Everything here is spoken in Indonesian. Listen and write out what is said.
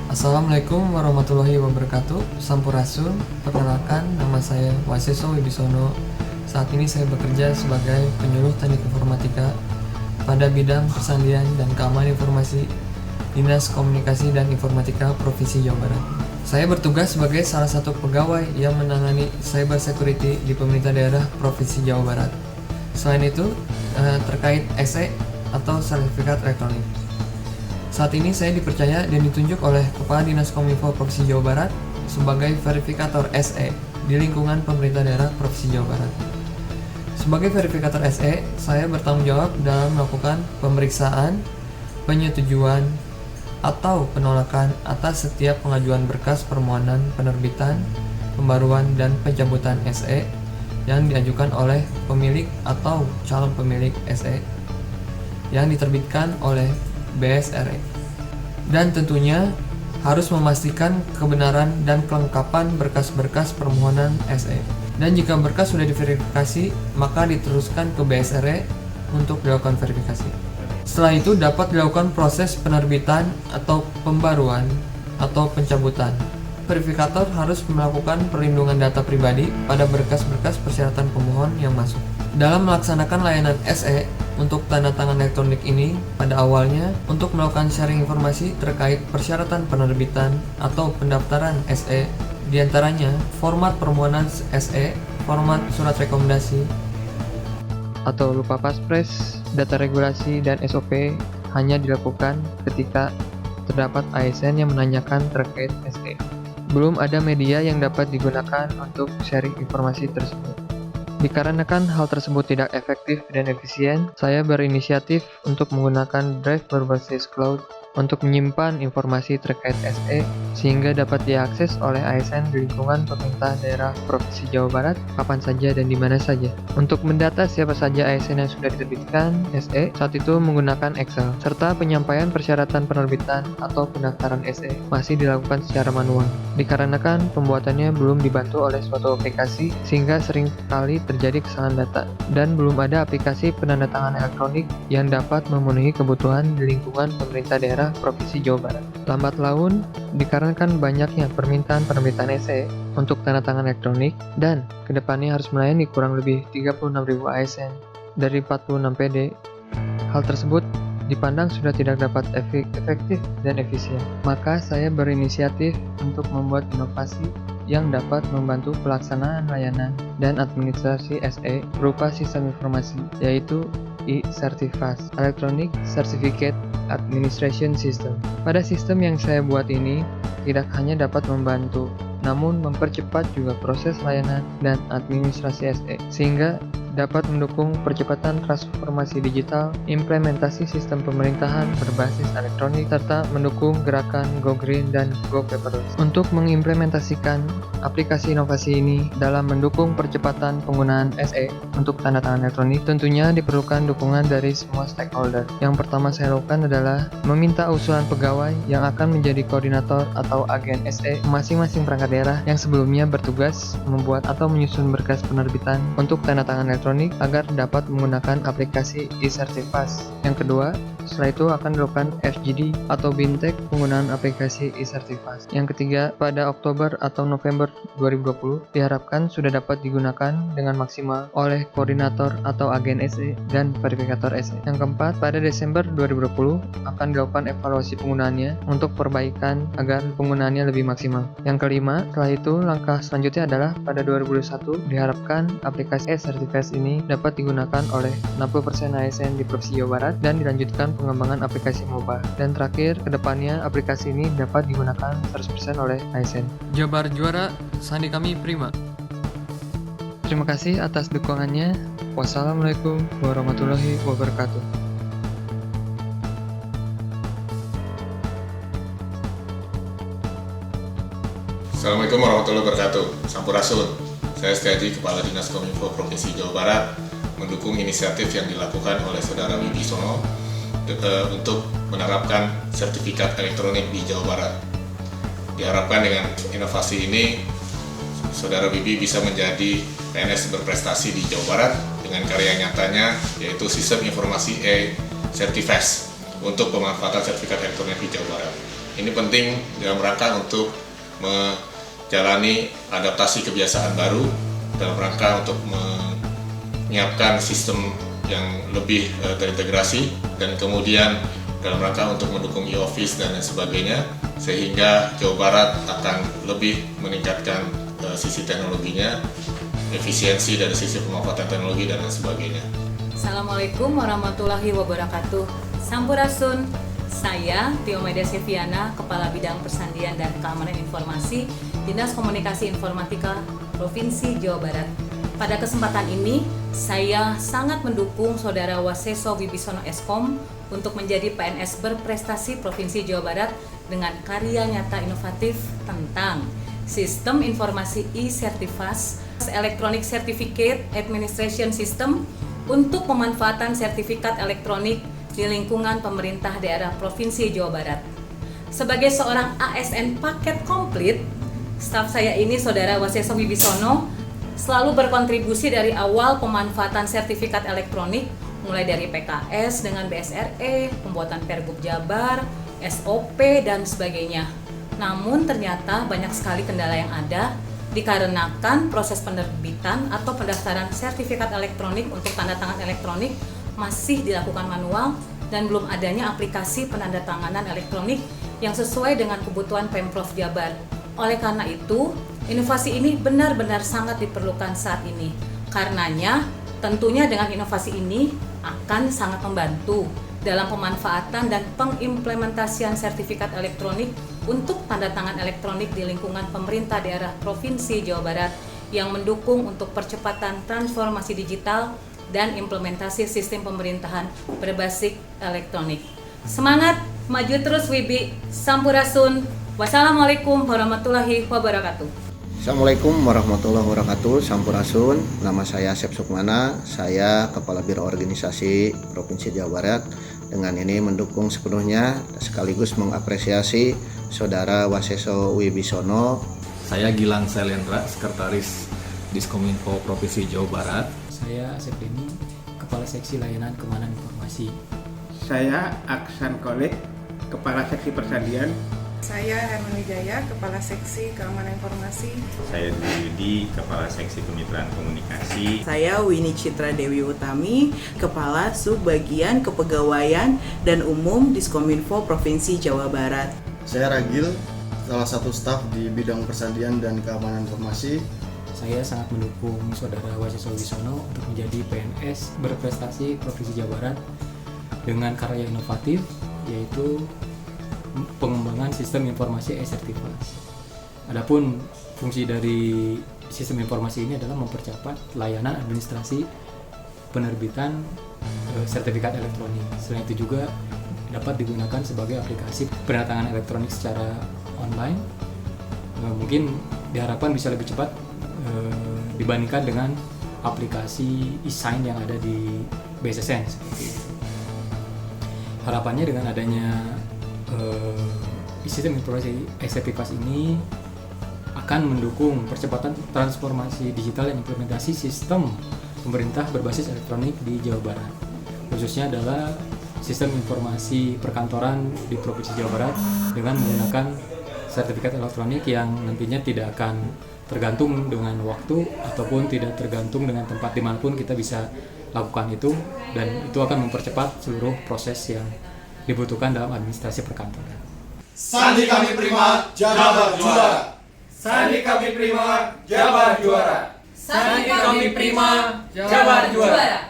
Assalamualaikum warahmatullahi wabarakatuh. Sampurasun. Perkenalkan, nama saya Waseso Wibisono. Saat ini saya bekerja sebagai penyuluh teknik informatika pada bidang persandian dan keamanan informasi Dinas Komunikasi dan Informatika Provinsi Jawa Barat. Saya bertugas sebagai salah satu pegawai yang menangani cyber security di pemerintah daerah Provinsi Jawa Barat. Selain itu, terkait SE atau sertifikat elektronik. Saat ini saya dipercaya dan ditunjuk oleh Kepala Dinas Kominfo Provinsi Jawa Barat sebagai verifikator SE di lingkungan pemerintah daerah Provinsi Jawa Barat. Sebagai verifikator SE, saya bertanggung jawab dalam melakukan pemeriksaan, penyetujuan, atau penolakan atas setiap pengajuan berkas permohonan penerbitan, pembaruan, dan pencabutan SE yang diajukan oleh pemilik atau calon pemilik SE yang diterbitkan oleh BSRE, dan tentunya harus memastikan kebenaran dan kelengkapan berkas-berkas permohonan SE. Dan jika berkas sudah diverifikasi, maka diteruskan ke BSRE untuk dilakukan verifikasi. Setelah itu dapat dilakukan proses penerbitan atau pembaruan atau pencabutan. Verifikator harus melakukan perlindungan data pribadi pada berkas-berkas persyaratan pemohon yang masuk. Dalam melaksanakan layanan SE untuk tanda tangan elektronik ini, pada awalnya untuk melakukan sharing informasi terkait persyaratan penerbitan atau pendaftaran SE, diantaranya format permohonan SE, format surat rekomendasi, atau lupa paspres, data regulasi, dan SOP hanya dilakukan ketika terdapat ASN yang menanyakan terkait SE. Belum ada media yang dapat digunakan untuk sharing informasi tersebut. Dikarenakan hal tersebut tidak efektif dan efisien, saya berinisiatif untuk menggunakan drive berbasis cloud untuk menyimpan informasi terkait SE sehingga dapat diakses oleh ASN di lingkungan pemerintah daerah Provinsi Jawa Barat kapan saja dan di mana saja. Untuk mendata siapa saja ASN yang sudah diterbitkan SE saat itu menggunakan Excel, serta penyampaian persyaratan penerbitan atau pendaftaran SE masih dilakukan secara manual. Dikarenakan pembuatannya belum dibantu oleh suatu aplikasi sehingga sering kali terjadi kesalahan data, dan belum ada aplikasi penandatangan elektronik yang dapat memenuhi kebutuhan di lingkungan pemerintah daerah Provinsi Jawa Barat. Lambat laun dikarenakan banyaknya permintaan penerbitan SE untuk tanda tangan elektronik, dan kedepannya harus melayani kurang lebih 36.000 ASN dari 46 PD. Hal tersebut dipandang sudah tidak dapat efektif dan efisien. Maka saya berinisiatif untuk membuat inovasi yang dapat membantu pelaksanaan layanan dan administrasi SE berupa sistem informasi, yaitu e-Certifas, Electronic Certificate Administration System. Pada sistem yang saya buat ini, tidak hanya dapat membantu, namun mempercepat juga proses layanan dan administrasi SE, sehingga dapat mendukung percepatan transformasi digital, implementasi sistem pemerintahan berbasis elektronik, serta mendukung gerakan Go Green dan Go Paperless. Untuk mengimplementasikan aplikasi inovasi ini dalam mendukung percepatan penggunaan SE untuk tanda tangan elektronik, tentunya diperlukan dukungan dari semua stakeholder. Yang pertama saya lakukan adalah meminta usulan pegawai yang akan menjadi koordinator atau agen SE masing-masing perangkat daerah yang sebelumnya bertugas membuat atau menyusun berkas penerbitan untuk tanda tangan elektronik agar dapat menggunakan aplikasi e-Certifas. Yang kedua, setelah itu akan dilakukan FGD atau bintek penggunaan aplikasi e-Certifas. Yang ketiga, pada Oktober atau November 2020 diharapkan sudah dapat digunakan dengan maksimal oleh koordinator atau agen SE dan verifikator SE. Yang keempat, pada Desember 2020 akan dilakukan evaluasi penggunaannya untuk perbaikan agar penggunaannya lebih maksimal. Yang kelima, setelah itu langkah selanjutnya adalah pada 2021 diharapkan aplikasi e-Certifas ini dapat digunakan oleh 60% ASN di Provinsi Jawa Barat dan dilanjutkan pengembangan aplikasi mobile. Dan terakhir, kedepannya aplikasi ini dapat digunakan 100% oleh ASN. Jabar juara, sandi kami prima. Terima kasih atas dukungannya. Wassalamualaikum warahmatullahi wabarakatuh. Assalamualaikum warahmatullahi wabarakatuh. Sampurasun. Saya Setiaji, Kepala Dinas Kominfo Provinsi Jawa Barat, mendukung inisiatif yang dilakukan oleh Saudara Wibisono untuk menerapkan sertifikat elektronik di Jawa Barat. Diharapkan dengan inovasi ini, Saudara Wibi bisa menjadi PNS berprestasi di Jawa Barat dengan karya nyatanya, yaitu sistem informasi e-Certifas untuk pemanfaatan sertifikat elektronik di Jawa Barat. Ini penting dalam rangka untuk menjalani adaptasi kebiasaan baru, dalam rangka untuk menyiapkan sistem yang lebih terintegrasi, dan kemudian dalam rangka untuk mendukung e-office dan lain sebagainya, sehingga Jawa Barat akan lebih meningkatkan sisi teknologinya, efisiensi dari sisi pemanfaatan teknologi dan lain sebagainya. Assalamualaikum warahmatullahi wabarakatuh. Sampurasun. Saya Tiomedia Seviana, Kepala Bidang Persandian dan Keamanan Informasi, Dinas Komunikasi Informatika Provinsi Jawa Barat. Pada kesempatan ini, saya sangat mendukung Saudara Waseso Wibisono Eskom untuk menjadi PNS berprestasi Provinsi Jawa Barat dengan karya nyata inovatif tentang Sistem Informasi e-Sertifas, Electronic Certificate Administration System untuk pemanfaatan sertifikat elektronik di lingkungan pemerintah daerah Provinsi Jawa Barat. Sebagai seorang ASN paket komplit, staf saya ini Saudara Waseso Wibisono selalu berkontribusi dari awal pemanfaatan sertifikat elektronik, mulai dari PKS dengan BSRE, pembuatan Pergub Jabar, SOP, dan sebagainya. Namun ternyata banyak sekali kendala yang ada dikarenakan proses penerbitan atau pendaftaran sertifikat elektronik untuk tanda tangan elektronik masih dilakukan manual dan belum adanya aplikasi penandatanganan elektronik yang sesuai dengan kebutuhan Pemprov Jabar. Oleh karena itu, inovasi ini benar-benar sangat diperlukan saat ini. Karenanya, tentunya dengan inovasi ini akan sangat membantu dalam pemanfaatan dan pengimplementasian sertifikat elektronik untuk tanda tangan elektronik di lingkungan pemerintah daerah Provinsi Jawa Barat yang mendukung untuk percepatan transformasi digital dan implementasi sistem pemerintahan berbasis elektronik. Semangat, maju terus Wibi, Sampurasun. Wassalamualaikum warahmatullahi wabarakatuh. Assalamualaikum warahmatullahi wabarakatuh. Sampurasun. Nama saya Asep Sukmana. Saya Kepala Biro Organisasi Provinsi Jawa Barat. Dengan ini mendukung sepenuhnya sekaligus mengapresiasi Saudara Waseso Wibisono. Saya Gilang Sailendra, Sekretaris Diskominfo Provinsi Jawa Barat. Saya Asep Deni, Kepala Seksi Layanan Keamanan Informasi. Saya Aksan Kolek, Kepala Seksi Persandian. Saya Herman Wijaya, Kepala Seksi Keamanan Informasi. Saya Dwi Yudi, Kepala Seksi Kemitraan Komunikasi. Saya Winnie Citra Dewi Utami, Kepala Subbagian Kepegawaian dan Umum Diskominfo Provinsi Jawa Barat. Saya Ragil, salah satu staf di bidang persandian dan keamanan informasi. Saya sangat mendukung Saudara Waseso Wibisono untuk menjadi PNS berprestasi Provinsi Jawa Barat dengan karya inovatif, yaitu pengembangan sistem informasi e-Sertifas. Adapun fungsi dari sistem informasi ini adalah mempercepat layanan administrasi penerbitan sertifikat elektronik. Selain itu juga dapat digunakan sebagai aplikasi penandatanganan elektronik secara online. Mungkin diharapkan bisa lebih cepat dibandingkan dengan aplikasi e-sign yang ada di BSSN seperti itu. Harapannya dengan adanya sistem informasi e-Sertifas ini akan mendukung percepatan transformasi digital dan implementasi sistem pemerintah berbasis elektronik di Jawa Barat. Khususnya adalah sistem informasi perkantoran di Provinsi Jawa Barat dengan menggunakan sertifikat elektronik yang nantinya tidak akan tergantung dengan waktu ataupun tidak tergantung dengan tempat dimanapun kita bisa lakukan itu, dan itu akan mempercepat seluruh proses yang dibutuhkan dalam administrasi perkantoran. Sandi kami prima, Jabar juara. Sandi kami prima, Jabar juara. Sandi kami prima, Jabar juara.